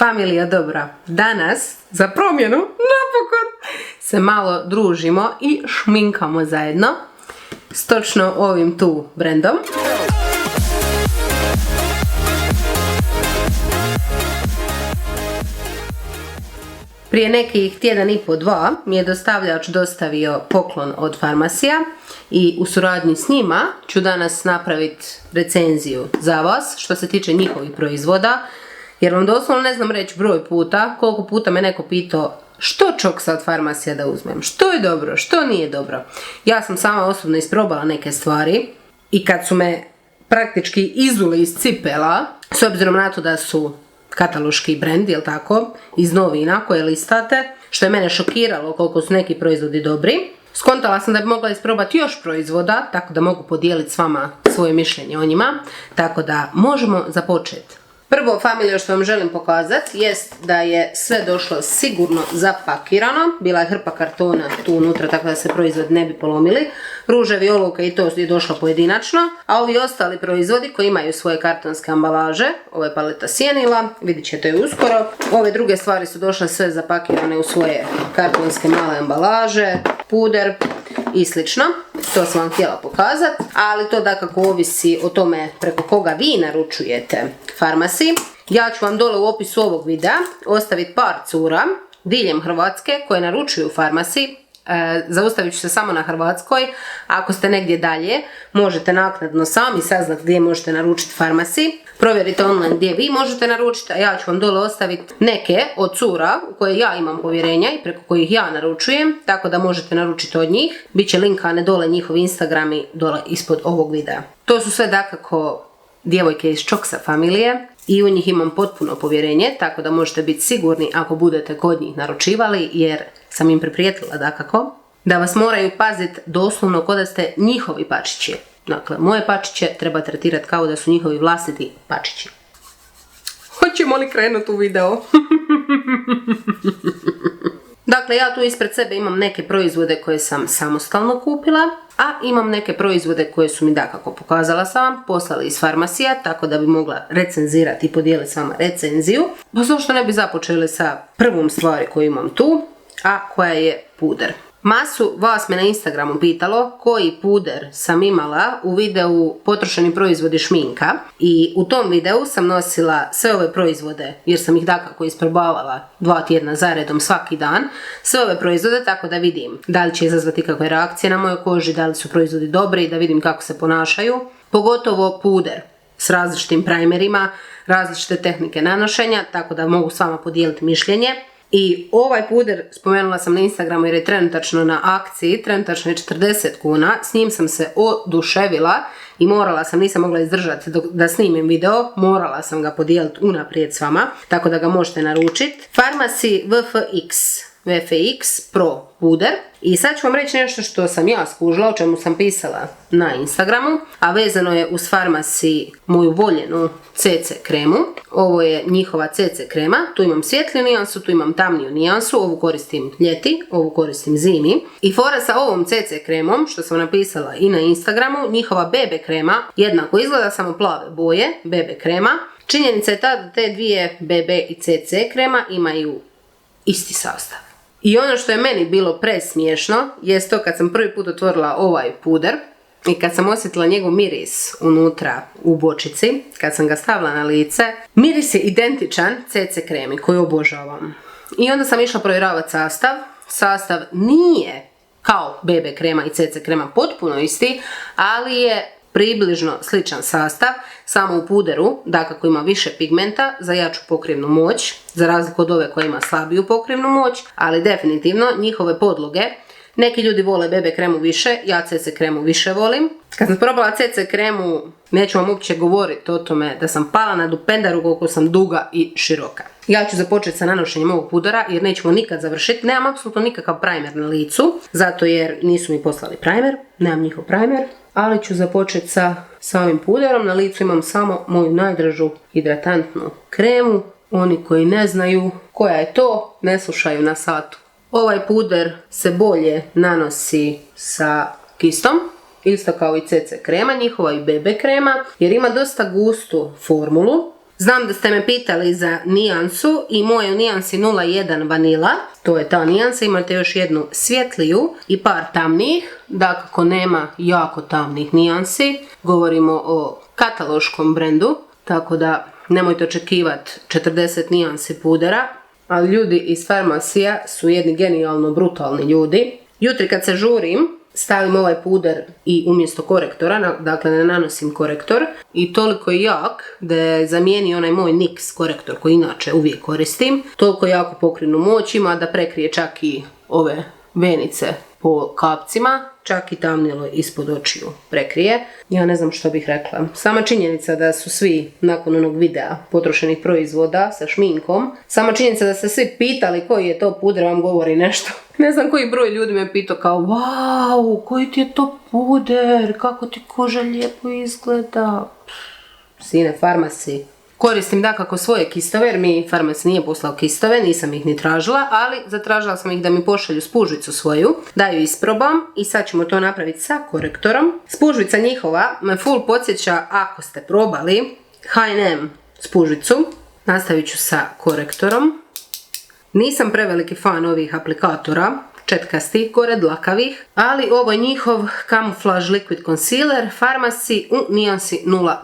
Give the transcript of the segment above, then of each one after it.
Familija dobra, danas za promjenu napokon se malo družimo i šminkamo zajedno s točno ovim tu brendom. Prije nekih tjedan i po dva mi je dostavljač dostavio poklon od Farmasija i u suradnji s njima ću danas napraviti recenziju za vas što se tiče njihovih proizvoda. Jer vam doslovno ne znam reći broj puta, koliko puta me neko pitao što čok sad Farmasija da uzmem, što je dobro, što nije dobro. Ja sam sama osobno isprobala neke stvari i kad su me praktički izuli iz cipela, s obzirom na to da su kataloški brend, jel tako, iz novina koje listate, što je mene šokiralo koliko su neki proizvodi dobri, skontala sam da bi mogla isprobati još proizvoda, tako da mogu podijeliti s vama svoje mišljenje o njima, tako da možemo započeti. Prvo familiju što vam želim pokazati jest da je sve došlo sigurno zapakirano. Bila je hrpa kartona tu unutra tako da se proizvodi ne bi polomili. Ruževi olovke i to je došlo pojedinačno. A ovi ostali proizvodi koji imaju svoje kartonske ambalaže, ovo je paleta sjenila, vidjet ćete ju uskoro. Ove druge stvari su došle sve zapakirane u svoje kartonske male ambalaže, puder i slično. To sam vam htjela pokazati, ali to dakako ovisi o tome preko koga vi naručujete Farmasi. Ja ću vam dole u opisu ovog videa ostaviti par cura diljem Hrvatske koje naručuju Farmasi. Zaustavit ću se samo na Hrvatskoj. Ako ste negdje dalje, možete naknadno sami saznati gdje možete naručiti Farmasi. Provjerite online gdje vi možete naručiti, a ja ću vam dole ostaviti neke od cura u koje ja imam povjerenja i preko kojih ja naručujem, tako da možete naručiti od njih. Biće linkane dole njihovi Instagrami dole ispod ovog videa. To su sve dakako djevojke iz Čoksa familije i u njih imam potpuno povjerenje, tako da možete biti sigurni ako budete kod njih naručivali, jer sam im priprijetila dakako da vas moraju paziti doslovno kao da ste njihovi pačići. Dakle, moje pačiće treba tretirati kao da su njihovi vlastiti pačići. Hoćemo li krenuti u video? Dakle, ja tu ispred sebe imam neke proizvode koje sam samostalno kupila, a imam neke proizvode koje su mi dakako pokazala sam vam, poslali iz Farmasija, tako da bi mogla recenzirati i podijeliti s vama recenziju. Pa zašto ne bi započeli sa prvom stvari koju imam tu, a koja je puder. Masu vas me na Instagramu pitalo koji puder sam imala u videu potrošeni proizvodi šminka i u tom videu sam nosila sve ove proizvode jer sam ih dakako isprobavala 2 tjedna zaredom svaki dan, sve ove proizvode tako da vidim da li će izazvati kakve reakcije na mojoj koži, da li su proizvodi dobri, da vidim kako se ponašaju, pogotovo puder s različitim primerima, različite tehnike nanošenja, tako da mogu s vama podijeliti mišljenje. I ovaj puder spomenula sam na Instagramu jer je trenutačno na akciji, trenutačno je 40 kuna, s njim sam se oduševila i morala sam, nisam mogla izdržati da snimim video, morala sam ga podijeliti unaprijed s vama, tako da ga možete naručiti. Farmasi VFX Pro puder. I sad ću vam reći nešto što sam ja skužila, o čemu sam pisala na Instagramu, a vezano je uz Farmasi moju voljenu CC kremu. Ovo je njihova CC krema, tu imam svjetliju nijansu, tu imam tamniju nijansu, ovu koristim ljeti, ovu koristim zimi. I fora sa ovom CC kremom, što sam napisala i na Instagramu, njihova BB krema jednako izgleda, samo plave boje, BB krema. Činjenica je ta da te dvije BB i CC krema imaju isti sastav. I ono što je meni bilo presmiješno jest to kad sam prvi put otvorila ovaj puder i kad sam osjetila njegov miris unutra u bočici, kad sam ga stavila na lice, miris je identičan CC kremi koju obožavam. I onda sam išla provjeravati sastav. Sastav nije kao BB krema i CC krema potpuno isti, ali je približno sličan sastav, samo u puderu, dakako ima više pigmenta za jaču pokrivnu moć, za razliku od ove koja ima slabiju pokrivnu moć, ali definitivno njihove podloge, neki ljudi vole BB kremu više, ja CC kremu više volim. Kad sam probala CC kremu, neću vam uopće govoriti o tome da sam pala na dupendaru koliko sam duga i široka. Ja ću započeti sa nanošenjem ovog pudera jer nećemo nikad završiti, nemam apsolutno nikakav primer na licu, zato jer nisu mi poslali primer, nemam njihov primer. Ali ću započeti sa samim puderom. Na licu imam samo moju najdražu hidratantnu kremu. Oni koji ne znaju koja je to, ne slušaju na satu. Ovaj puder se bolje nanosi sa kistom, isto kao i CC krema njihova i BB krema, jer ima dosta gustu formulu. Znam da ste me pitali za nijansu i moje u nijansi 01 vanila, to je ta nijansa, imate još jednu svjetliju i par tamnijih, dakako nema jako tamnih nijansi, govorimo o kataloškom brendu, tako da nemojte očekivati 40 nijansi pudera, ali ljudi iz Farmasija su jedni genijalno brutalni ljudi. Jutri kad se žurim, stavim ovaj puder i umjesto korektora, dakle ne nanosim korektor, i toliko je jak da je zamijenio onaj moj NYX korektor koji inače uvijek koristim. Toliko jako pokrivnu moć ima da prekrije čak i ove venice po kapcima, čak i tamnilo ispod očiju prekrije. Ja ne znam što bih rekla. Sama činjenica da su svi nakon onog videa potrošenih proizvoda sa šminkom, sama činjenica da ste svi pitali koji je to puder vam govori nešto. Ne znam koji broj ljudi me pitao kao wow, koji ti je to puder, kako ti koža lijepo izgleda. Sine, Farmasi. Koristim dakako svoje kistove jer mi Farmasi nije poslao kistove, nisam ih ni tražila, ali zatražila sam ih da mi pošalju spužvicu svoju, da ju isprobam i sad ćemo to napraviti sa korektorom. Spužvica njihova me full podsjeća, ako ste probali, H&M spužvicu. Nastavit ću sa korektorom. Nisam preveliki fan ovih aplikatora, četkastih, gore dlakavih, ali ovo je njihov Camouflage Liquid Concealer Farmasi u nijansi 02.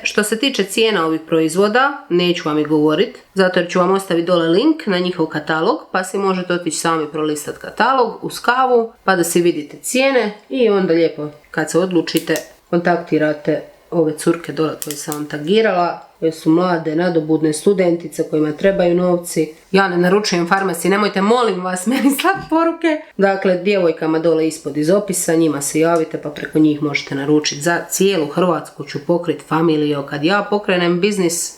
Što se tiče cijena ovih proizvoda, neću vam ih govoriti, zato jer ću vam ostaviti dole link na njihov katalog, pa si možete otići sami prolistati katalog uz kavu, pa da si vidite cijene i onda lijepo kad se odlučite kontaktirate ove curke dole koje sam vam tagirala, koje su mlade, nadobudne studentice kojima trebaju novci. Ja ne naručujem Farmasi, nemojte molim vas meni slati poruke. Dakle, djevojkama dole ispod iz opisa, njima se javite pa preko njih možete naručiti. Za cijelu Hrvatsku ću pokriti familiju. Kad ja pokrenem biznis,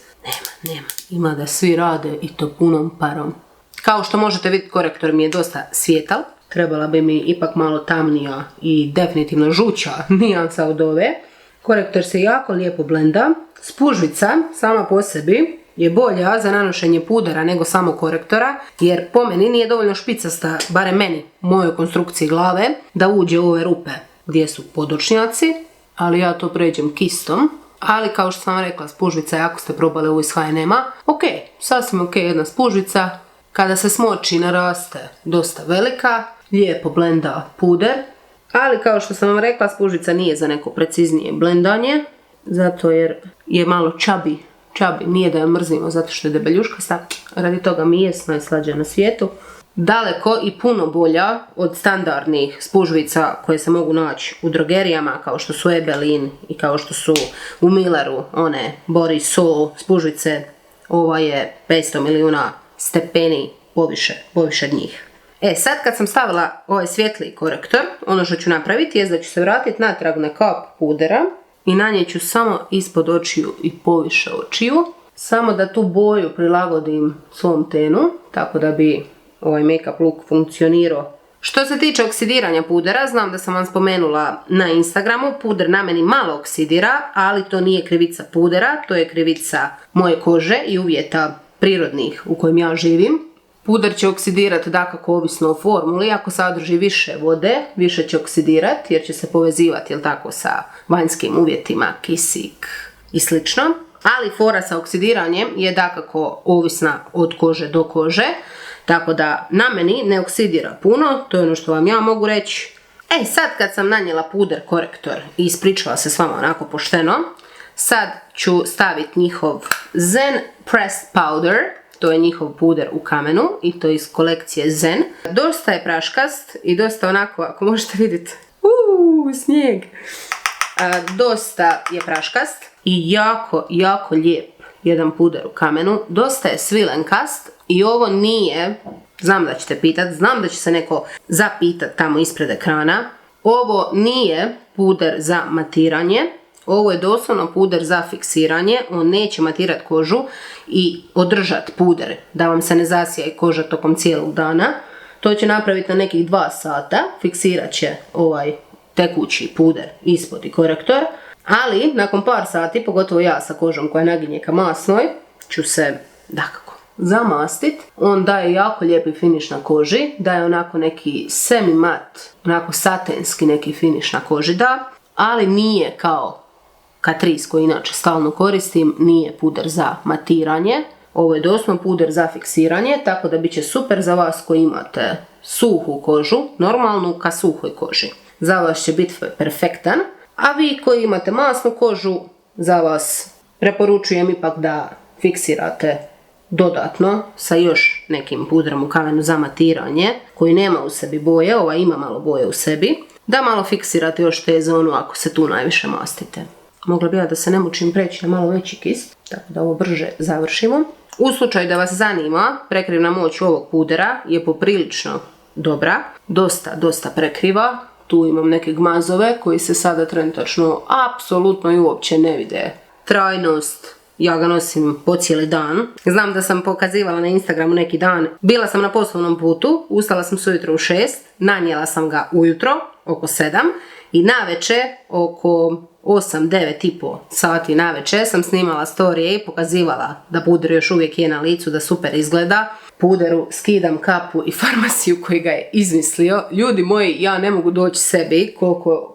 nema. Ima da svi rade i to punom parom. Kao što možete vidjeti, korektor mi je dosta svijetal. Trebala bi mi ipak malo tamnija i definitivno žuća nijansa od ove. Korektor se jako lijepo blenda. Spužvica sama po sebi je bolja za nanošenje pudera nego samo korektora, jer po meni nije dovoljno špicasta, barem meni, u mojoj konstrukciji glave, da uđe u ove rupe gdje su podočnjaci, ali ja to pređem kistom. Ali kao što sam vam rekla, spužvica je, ako ste probali ovu iz H&M-a, ok, sasvim ok jedna spužvica. Kada se smoči naraste dosta velika, lijepo blenda puder. Ali kao što sam vam rekla, spužvica nije za neko preciznije blendanje, zato jer je malo čabi, nije da je mrzimo zato što je debeljuškasta, radi toga mi je najslađa na svijetu. Daleko i puno bolja od standardnih spužvica koje se mogu naći u drogerijama, kao što su Ebelin i kao što su u Milleru, one Boris Sol spužvice. Ova je 500 milijuna stepeni poviše od njih. Sad kad sam stavila ovaj svijetli korektor, ono što ću napraviti je da ću se vratiti natrag na kap pudera i nanjeću samo ispod očiju i poviše očiju, samo da tu boju prilagodim svom tenu, tako da bi ovaj make-up look funkcionirao. Što se tiče oksidiranja pudera, znam da sam vam spomenula na Instagramu, puder na meni malo oksidira, ali to nije krivica pudera, to je krivica moje kože i uvjeta prirodnih u kojim ja živim. Puder će oksidirati dakako ovisno o formuli, ako sadrži više vode, više će oksidirati jer će se povezivati, jel tako, sa vanjskim uvjetima, kisik i slično. Ali fora sa oksidiranjem je dakako ovisna od kože do kože, tako da na meni ne oksidira puno, to je ono što vam ja mogu reći. Sad kad sam nanijela puder korektor i ispričala se s vama onako pošteno, sad ću staviti njihov Zen Pressed Powder. To je njihov puder u kamenu i to je iz kolekcije Zen. Dosta je praškast i dosta onako, ako možete vidjeti, snijeg. Dosta je praškast i jako lijep jedan puder u kamenu. Dosta je svilenkast i ovo nije, znam da ćete pitati, znam da će se neko zapitati tamo ispred ekrana. Ovo nije puder za matiranje. Ovo je doslovno puder za fiksiranje, on neće matirati kožu i održati puder da vam se ne zasija koža tokom cijelog dana. To će napraviti na nekih 2 sata, fiksirat će ovaj tekući puder ispod i korektor, ali nakon par sati, pogotovo ja sa kožom koja naginje ka masnoj, ću se dakako zamastit. On daje jako lijepi finiš na koži, daje onako neki semi-mat, onako satenski neki finiš na koži da, ali nije kao Catrice koji inače stalno koristim nije puder za matiranje. Ovo je doslovno puder za fiksiranje, tako da bit će super za vas koji imate suhu kožu, normalnu ka suhoj koži. Za vas će biti perfektan, a vi koji imate masnu kožu, za vas preporučujem ipak da fiksirate dodatno sa još nekim pudrom u kamenu za matiranje, koji nema u sebi boje, ova ima malo boje u sebi, da malo fiksirate još te zonu ako se tu najviše mastite. Mogla bi ja da se ne mučim preći na malo veći kist, tako da ovo brže završimo. U slučaju da vas zanima, prekrivna moć ovog pudera je poprilično dobra, dosta prekriva. Tu imam neke gmazove koji se sada trenutačno apsolutno i uopće ne vide. Trajnost, ja ga nosim po cijeli dan. Znam da sam pokazivala na Instagramu neki dan. Bila sam na poslovnom putu, ustala sam se ujutro u 6, nanijela sam ga ujutro oko 7 i navečer oko 8-9,5 sati navečer sam snimala storije i pokazivala da puder još uvijek je na licu, da super izgleda. Puderu skidam kapu i farmaciju koji ga je izmislio. Ljudi moji, ja ne mogu doći sebi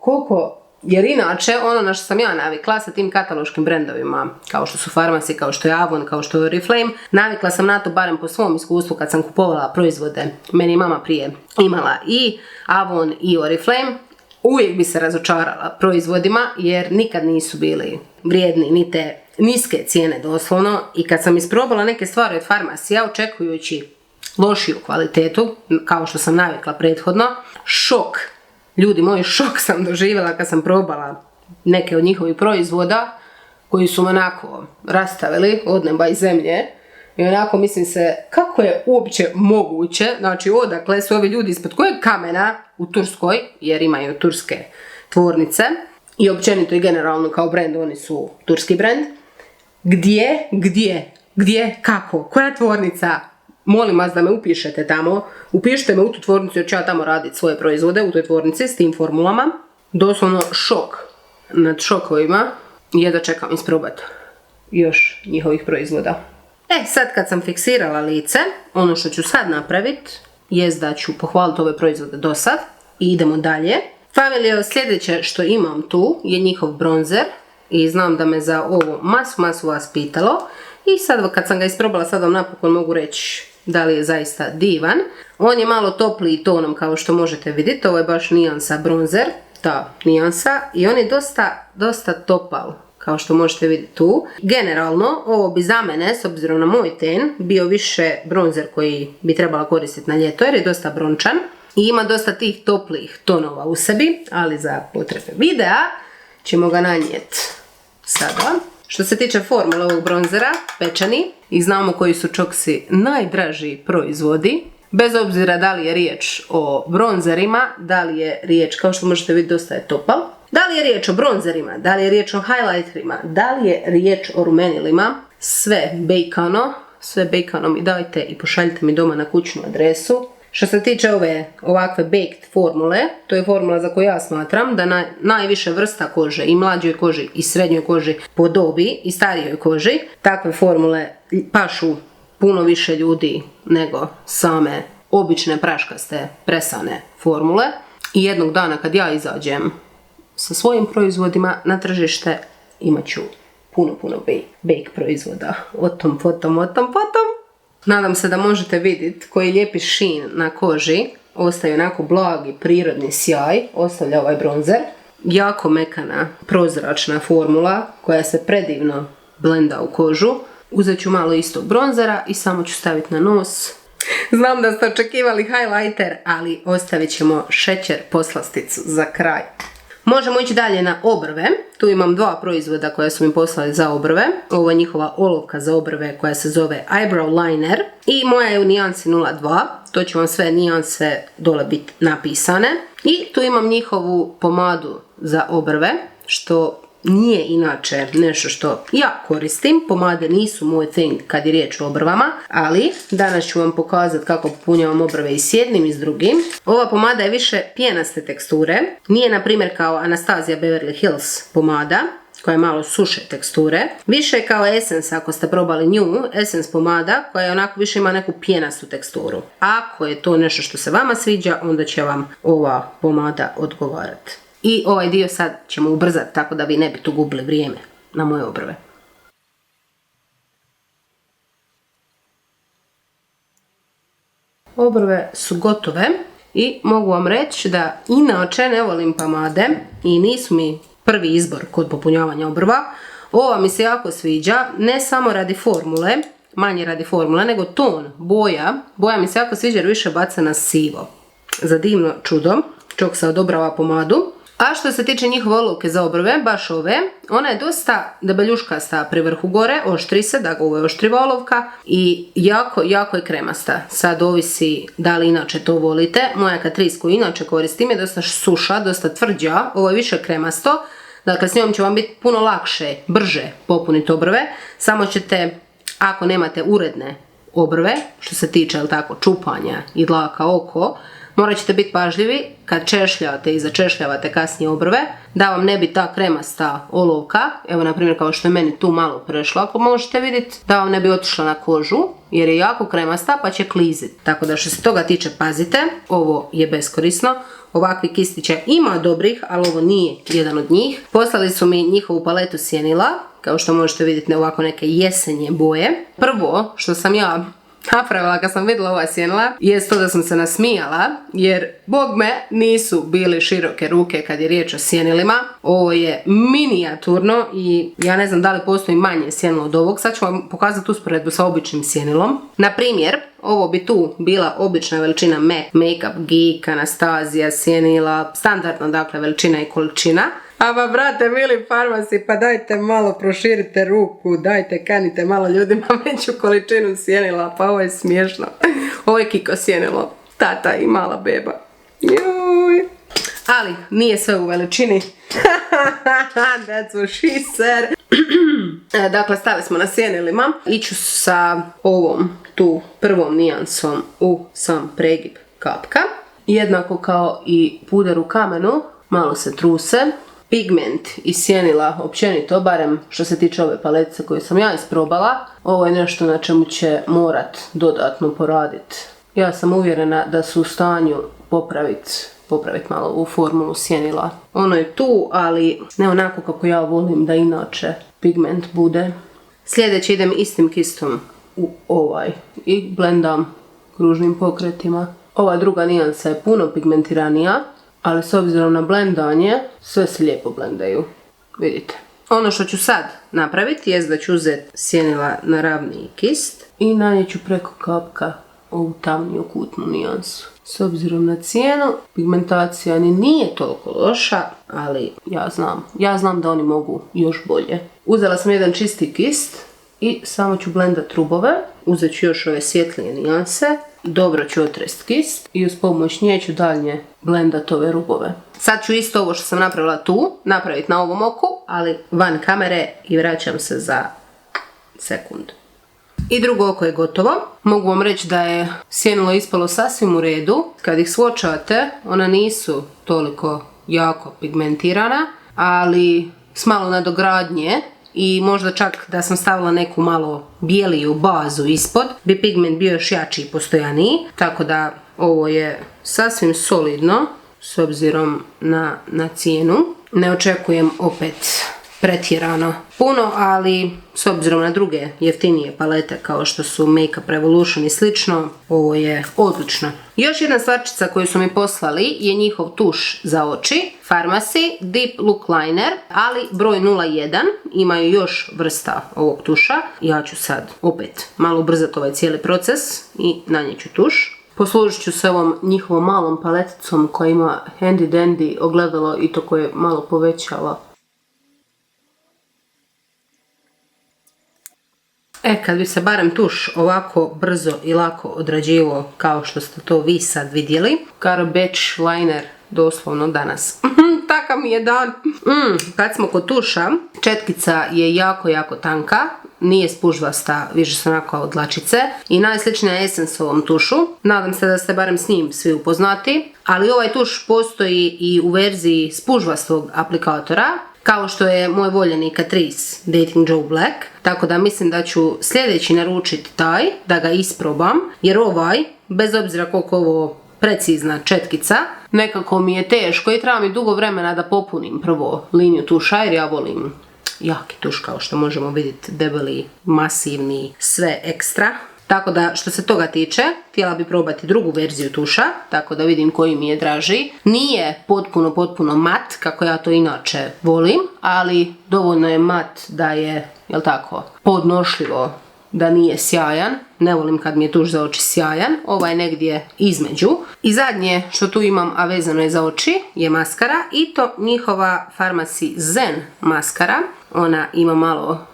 koliko jer inače ono na što sam ja navikla sa tim kataloškim brendovima kao što su Farmacy, kao što je Avon, kao što je Oriflame, navikla sam na to barem po svom iskustvu kad sam kupovala proizvode. Meni je mama prije imala i Avon i Oriflame. Uvijek bi se razočarala proizvodima jer nikad nisu bili vrijedni ni te niske cijene doslovno i kad sam isprobala neke stvari od Farmacija očekujući lošiju kvalitetu kao što sam navikla prethodno, šok, ljudi moji, šok sam doživjela kad sam probala neke od njihovih proizvoda koji su me onako rastavili od neba i zemlje i onako mislim se kako je uopće moguće, znači odakle su ovi ljudi ispod kojeg kamena u Turskoj, jer imaju turske tvornice i općenito i generalno kao brand oni su turski brand. Gdje, kako, koja tvornica? Molim vas da me upišete tamo, upišite me u tu tvornicu jer ću ja tamo raditi svoje proizvode u toj tvornici s tim formulama. Doslovno šok nad šokovima i jedva čekam isprobati još njihovih proizvoda. Sad kad sam fiksirala lice, ono što ću sad napraviti jest da ću pohvaliti ove proizvode do sad i idemo dalje. Family, sljedeće što imam tu je njihov bronzer i znam da me za ovo masu vas pitalo i sad kad sam ga isprobala sad vam napokon mogu reći da li je zaista divan. On je malo topliji tonom kao što možete vidjeti, ovo je baš nijansa bronzer, ta nijansa i on je dosta topal kao što možete vidjeti tu. Generalno ovo bi za mene s obzirom na moj ten bio više bronzer koji bi trebala koristiti na ljeto jer je dosta brončan i ima dosta tih toplih tonova u sebi, ali za potrebe videa ćemo ga nanijeti sada. Što se tiče formule ovog bronzera, pečeni i znamo koji su čoksi najdraži proizvodi. Bez obzira da li je riječ o bronzerima, da li je riječ, kao što možete vidjeti, dosta je topal. Da li je riječ o bronzerima, da li je riječ o highlighterima, da li je riječ o rumenilima, sve bejkanom i dajte i pošaljite mi doma na kućnu adresu. Što se tiče ovakve baked formule, to je formula za koju ja smatram da na najviše vrsta kože, i mlađoj koži i srednjoj koži po dobi i starijoj koži, takve formule pašu puno više ljudi nego same obične praškaste presane formule. I jednog dana kad ja izađem sa svojim proizvodima na tržište imat ću puno bake proizvoda. O tom potom. Nadam se da možete vidjeti koji lijepi šin na koži, ostaje onako blagi prirodni sjaj, ostavlja ovaj bronzer. Jako mekana, prozračna formula koja se predivno blenda u kožu. Uzet ću malo istog bronzera i samo ću staviti na nos. Znam da ste očekivali highlighter, ali ostavit ćemo šećer poslasticu za kraj. Možemo ići dalje na obrve. Tu imam dva proizvoda koja su mi poslali za obrve. Ovo je njihova olovka za obrve koja se zove Eyebrow Liner i moja je u nijansi 02. To će vam sve nijanse dole biti napisane. I tu imam njihovu pomadu za obrve, što nije inače nešto što ja koristim. Pomade nisu moj thing kad je riječ o obrvama, ali danas ću vam pokazati kako popunjavam obrve i s jednim i s drugim. Ova pomada je više pijenaste teksture. Nije na primjer kao Anastasia Beverly Hills pomada koja je malo suše teksture. Više je kao Essence, ako ste probali nju, Essence pomada koja je onako više ima neku pijenastu teksturu. Ako je to nešto što se vama sviđa, onda će vam ova pomada odgovarati. I ovaj dio sad ćemo ubrzati tako da vi ne bi tu gubili vrijeme na moje obrve. Obrve su gotove i mogu vam reći da inače ne volim pomade i nisu mi prvi izbor kod popunjavanja obrva. Ova mi se jako sviđa, ne samo radi formule, manje radi formule, nego ton, boja. Boja mi se jako sviđa jer više baca na sivo. Za divno čudo, čovjek se odobrava pomadu. A što se tiče njihove olovke za obrve, baš ove, ona je dosta debeljuškasta pri vrhu gore, oštri se, da ovo je oštriva olovka i jako je kremasta. Sad ovisi da li inače to volite. Moja Catrice koju inače koristim je dosta suša, dosta tvrđa, ovo je više kremasto. Dakle, s njom će vam biti puno lakše, brže popuniti obrve. Samo ćete, ako nemate uredne obrve, što se tiče, jel tako, čupanja i dlaka oko, morat ćete biti pažljivi kad češljavate i začešljavate kasnije obrve, da vam ne bi ta kremasta olovka, evo na primjer kao što je meni tu malo prešlo, ako možete vidjeti, da vam ne bi otišla na kožu, jer je jako kremasta pa će kliziti. Tako da što se toga tiče pazite, ovo je beskorisno. Ovakvi kistića ima dobrih, ali ovo nije jedan od njih. Poslali su mi njihovu paletu sjenila, kao što možete vidjeti ovako neke jesenje boje. Prvo što sam ja napravila kad sam vidjela ova sjenila je to da sam se nasmijala, jer bog me nisu bili široke ruke kad je riječ o sjenilima. Ovo je minijaturno i ja ne znam da li postoji manje sjenilo od ovog. Sad ću vam pokazati usporedbu sa običnim sjenilom. Na primjer, ovo bi tu bila obična veličina MAC, Makeup Geek, Anastasia, sjenila, standardna dakle veličina i količina. Ama brate mili farmasi, pa dajte malo proširite ruku, dajte kanite malo ljudima veću količinu sjenila, pa ovo je smiješno. Ovo je Kiko sjenilo, tata i mala beba. Juj. Ali nije sve u veličini. That's what she said. Dakle, stali smo na sjenilima. Iću sa ovom tu prvom nijansom u sam pregib kapka. Jednako kao i puder u kamenu, malo se truse. Pigment iz sjenila općenito, barem što se tiče ove paletice koju sam ja isprobala, ovo je nešto na čemu će morat dodatno poraditi. Ja sam uvjerena da su u stanju popraviti malo ovu formulu sjenila. Ono je tu, ali ne onako kako ja volim da inače pigment bude. Sljedeće idem istim kistom u ovaj i blendam kružnim pokretima. Ova druga nijansa je puno pigmentiranija, ali s obzirom na blendanje, sve se lijepo blendaju. Vidite. Ono što ću sad napraviti je da ću uzeti sjenila na ravniji kist i nanijeću preko kapka ovu tamniju kutnu nijansu. S obzirom na cijenu, pigmentacija ni nije toliko loša, ali ja znam da oni mogu još bolje. Uzela sam jedan čisti kist i samo ću blendat rubove. Uzet ću još ove svjetlije nijanse. Dobro ću otrest kist i uz pomoć nje ću dalje blendat ove rubove. Sad ću isto ovo što sam napravila tu, napraviti na ovom oku, ali van kamere i vraćam se za sekund. I drugo oko je gotovo. Mogu vam reći da je sjenilo ispalo sasvim u redu. Kad ih svočate, ona nisu toliko jako pigmentirana, ali s malo nadogradnje i možda čak da sam stavila neku malo bijeliju bazu ispod, bi pigment bio još jači i postojaniji. Tako da ovo je sasvim solidno s obzirom na cijenu. Ne očekujem opet pretjerano puno, ali s obzirom na druge jeftinije palete kao što su Makeup Revolution i slično, ovo je odlično. Još jedna stvarčica koju su mi poslali je njihov tuš za oči, Farmacy Deep Look Liner, ali broj 01, imaju još vrsta ovog tuša. Ja ću sad opet malo ubrzati ovaj cijeli proces i nanijeću tuš. Poslužit ću se ovom njihovom malom paleticom koja ima handy dandy ogledalo i to koje malo povećava. Kad bi se barem tuš ovako brzo i lako odrađivao kao što ste to vi sad vidjeli. Garbage liner doslovno danas. Takav mi je dan. Kad smo kod tuša, četkica je jako tanka. Nije spužvasta, više su onako od dlačice. I najsličnija je Essenceovom tušu. Nadam se da ste barem s njim svi upoznati. Ali ovaj tuš postoji i u verziji spužvastog aplikatora, kao što je moj voljeni Catrice Dating Joe Black. Tako da mislim da ću sljedeći naručiti taj, da ga isprobam, jer ovaj, bez obzira koliko ovo precizna četkica, nekako mi je teško i treba mi dugo vremena da popunim prvo liniju tuša jer ja volim jaki tuš kao što možemo vidjeti, debeli, masivni, sve ekstra. Tako da što se toga tiče, htjela bi probati drugu verziju tuša, tako da vidim koji mi je draži. Nije potpuno mat, kako ja to inače volim, ali dovoljno je mat da je, jel tako, podnošljivo, da nije sjajan. Ne volim kad mi je tuš za oči sjajan, ovaj je negdje između. I zadnje što tu imam, a vezano je za oči, je maskara i to njihova Pharmacy Zen maskara. Ona ima malo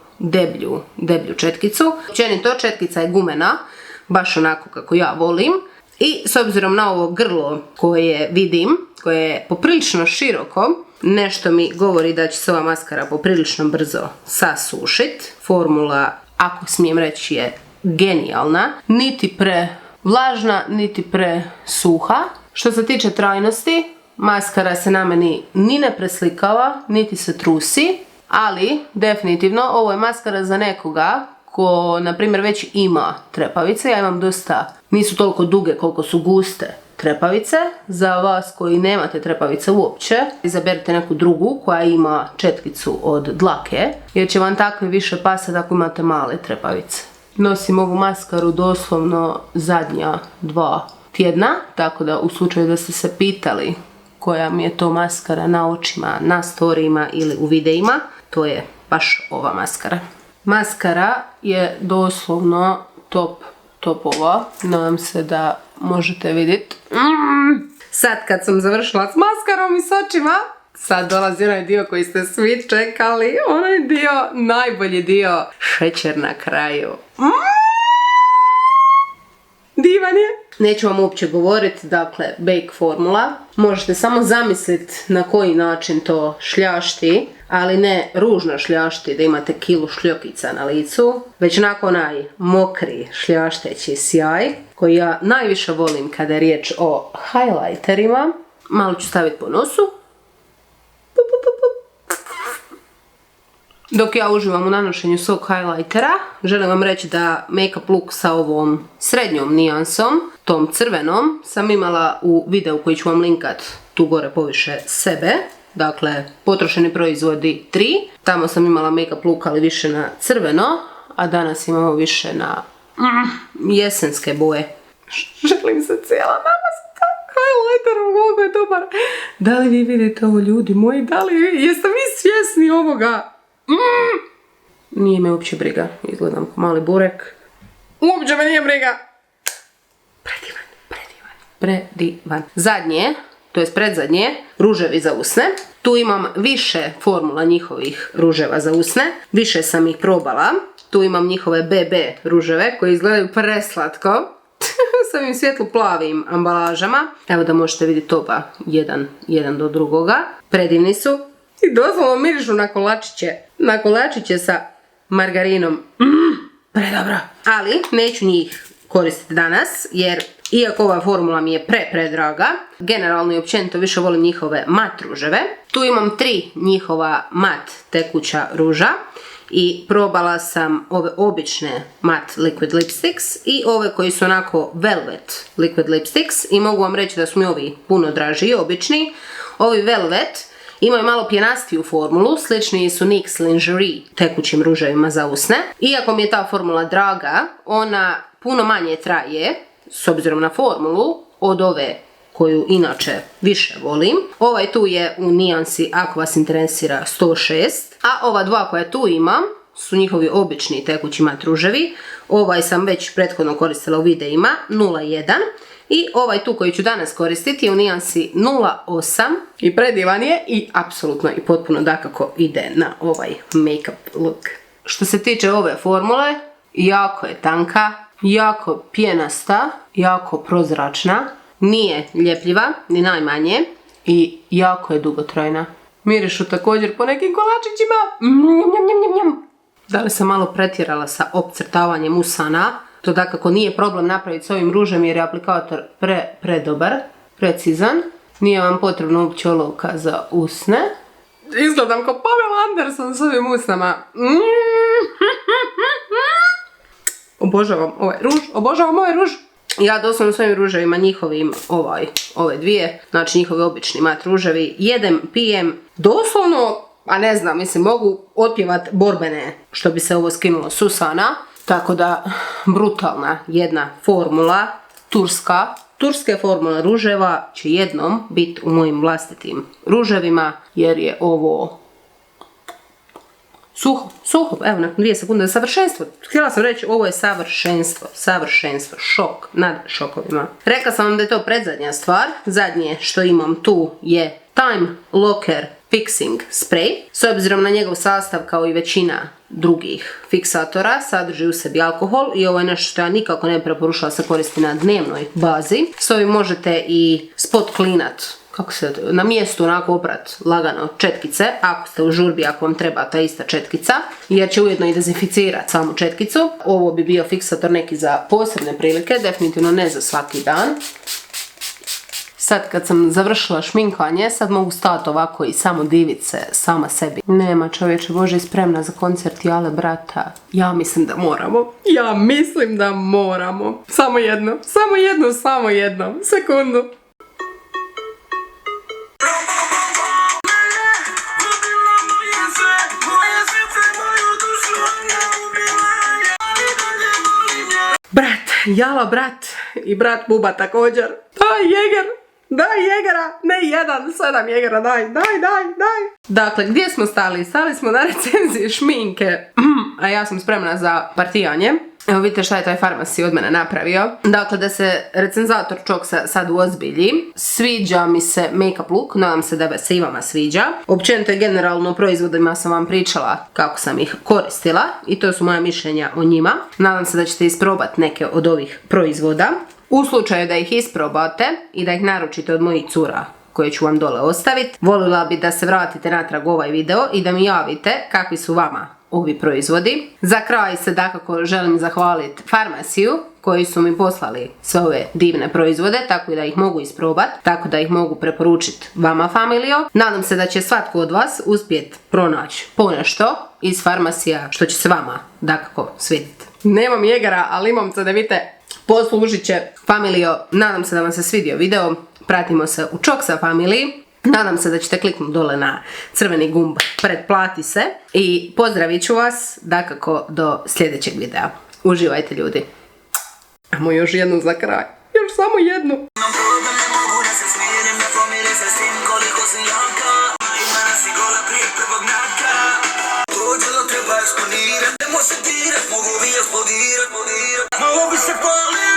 deblju četkicu. Općenito četkica je gumena, baš onako kako ja volim. I s obzirom na ovo grlo koje vidim, koje je poprilično široko, nešto mi govori da će se ova maskara poprilično brzo sasušit. Formula, ako smijem reći, je genijalna. Niti prevlažna, niti presuha. Što se tiče trajnosti, maskara se na meni ni ne preslikava, niti se trusi. Ali, definitivno, ovo je maskara za nekoga ko, na primjer, već ima trepavice. Ja imam dosta, nisu toliko duge koliko su guste trepavice. Za vas koji nemate trepavice uopće, izaberite neku drugu koja ima četkicu od dlake, jer će vam takve više pasati ako imate male trepavice. Nosim ovu maskaru doslovno zadnja 2 tjedna, tako da u slučaju da ste se pitali koja mi je to maskara na očima, na storijima ili u videima, to je baš ova maskara. Maskara je doslovno topova. Nadam se da možete vidjeti. Sad kad sam završila s maskarom i s očima, sad dolazi onaj dio koji ste svi čekali. Onaj dio, najbolji dio, šećer na kraju. Divan je. Neću vam uopće govoriti, dakle, bake formula. Možete samo zamisliti na koji način to šljašti, ali ne ružno šljašti da imate kilu šljokica na licu, već onako onaj mokri šljašteći sjaj koji ja najviše volim kada je riječ o highlighterima. Malo ću staviti po nosu. Dok ja uživam u nanošenju svog highlightera, želim vam reći da make-up look sa ovom srednjom nijansom, tom crvenom, sam imala u videu koji ću vam linkat tu gore poviše sebe. Dakle, potrošeni proizvodi 3. Tamo sam imala make-up look, ali više na crveno, a danas imamo više na jesenske boje. Želim se cijela namazati highlighterom, ovo je dobar. Da li vi vidite ovo, ljudi moji? Da li vi? Jeste vi svjesni ovoga? Nije me uopće briga. Izgledam kao mali burek. Uopće me nije briga. Predivan. Zadnje, to jest predzadnje, ruževi za usne. Tu imam više formula njihovih ruževa za usne. Više sam ih probala. Tu imam njihove BB ruževe koji izgledaju preslatko. S ovim svjetlo plavim ambalažama. Evo da možete vidjeti oba jedan do drugoga. Predivni su. I doslovno mirišu na kolačiće. Na kolačiće sa margarinom. Predobro. Ali neću njih koristiti danas, jer iako ova formula mi je predraga, generalno i općenito više volim njihove mat ruževe. Tu imam 3 njihova mat tekuća ruža i probala sam ove obične mat liquid lipsticks i ove koji su onako velvet liquid lipsticks i mogu vam reći da su mi ovi puno draži i obični. Ovi velvet imaju malo pjenastiju formulu, sličniji su NYX Lingerie tekućim ruževima za usne. Iako mi je ta formula draga, ona puno manje traje, s obzirom na formulu, od ove koju inače više volim. Ovaj tu je u nijansi Ako vas interesira 106, a ova dva koja tu imam su njihovi obični tekući mat ruževi. Ovaj sam već prethodno koristila u videima, 01. I ovaj tu koji ću danas koristiti je u nijansi 08 i predivan je i apsolutno i potpuno dakako ide na ovaj make-up look. Što se tiče ove formule, jako je tanka, jako pjenasta, jako prozračna, nije ljepljiva ni najmanje i jako je dugotrajna. Mirišu također po nekim kolačićima. Da li sam malo pretjerala sa opcrtavanjem usana? To dakako nije problem napraviti s ovim ružem jer je aplikator predobar, precizan. Nije vam potrebno uopće olovka za usne. Izgledam kao Pamela Anderson s ovim usnama. Obožavam ovaj ruž, Ja doslovno svojim ruževima njihovim, ove dvije, znači njihovi obični mat ruževi, jedem, pijem, doslovno, a ne znam, mislim, mogu otpjevat borbene, što bi se ovo skinulo s usana. Tako da, brutalna jedna formula, turske formula ruževa će jednom biti u mojim vlastitim ruževima, jer je ovo suho, evo nakon 2 sekunde, savršenstvo. Htjela sam reći, ovo je savršenstvo, šok nad šokovima. Rekla sam vam da je to predzadnja stvar, zadnje što imam tu je Time Locker Fixing Spray. S obzirom na njegov sastav, kao i većina drugih fiksatora, sadrži u sebi alkohol i ovo je nešto što ja nikako ne preporučila se koristi na dnevnoj bazi. S ovim možete i spot cleanat, na mjestu onako oprat lagano četkice, ako ste u žurbi, ako vam treba ta ista četkica, jer će ujedno i dezinficirati samu četkicu. Ovo bi bio fiksator neki za posebne prilike, definitivno ne za svaki dan. Sad kad sam završila šminkanje, sad mogu stati ovako i samo divit se sama sebi. Nema, čovječe Bože, spremna za koncert Jale brata. Ja mislim da moramo. Samo jedno. Sekundu. Brat, Jala brat i brat Buba također. Daj Jegera, ne 1, 7 Jegera, daj. Dakle, gdje smo stali? Stali smo na recenziji šminke, a ja sam spremna za partijanje. Evo vidite šta je taj Farmacy od mene napravio. Dakle, da se recenzator Čoksa sad uozbilji. Sviđa mi se make-up look, nadam se da se i vama sviđa. Općenito i generalno o proizvodima sam vam pričala kako sam ih koristila i to su moja mišljenja o njima. Nadam se da ćete isprobati neke od ovih proizvoda. U slučaju da ih isprobate i da ih naručite od mojih cura koje ću vam dole ostaviti, volila bi da se vratite natrag u ovaj video i da mi javite kakvi su vama ovi proizvodi. Za kraj se dakako želim zahvaliti Farmaciju koji su mi poslali sve ove divne proizvode, tako da ih mogu isprobati, tako da ih mogu preporučiti vama, familijo. Nadam se da će svatko od vas uspjeti pronaći ponešto iz Farmacija što će se vama dakako svidjeti. Nemam Jegera, ali imam CDVite. Poslužit će, familijo. Nadam se da vam se svidio video. Pratimo se u Čoksa familiji. Nadam se da ćete kliknuti dole na crveni gumb pretplati se. I pozdravit ću vas dakako do sljedećeg videa. Uživajte ljudi. Amo još jednu za kraj. Još samo jednu. Mogu bi eksplodirat, mogu bi se palit.